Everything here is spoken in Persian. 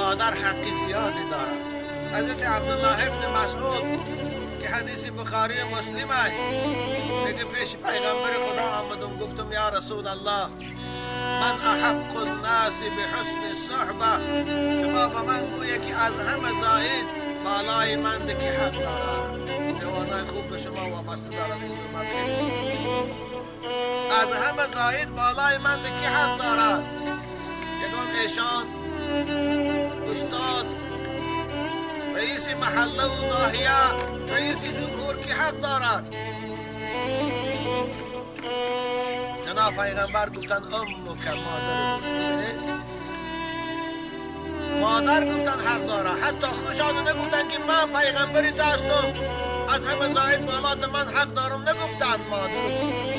مادر حقی زیادی دارد. حضرت عبدالله ابن مسعود که حدیث بخاری و مسلم است میگه پیش پیغمبر خدا آمدم گفتم یا رسول الله من احق الناس بحسن الصحبه، شما به من گویه که از همه زاید بالای من که حق دارد. جوانای خوب به شما وابسته دارد این صحبت. از همه زاید بالای من که حق دارد. یگان ایشان استاد رئیس محله و ناحیه رئیس جمهور که حق دارد. جناب پیغمبر گفتن امک مادر گفتن حق داره. حتی خوشانه نگفتن که من پیغمبری هستم از همه زاید بالات من حق دارم، نگفتن مادر.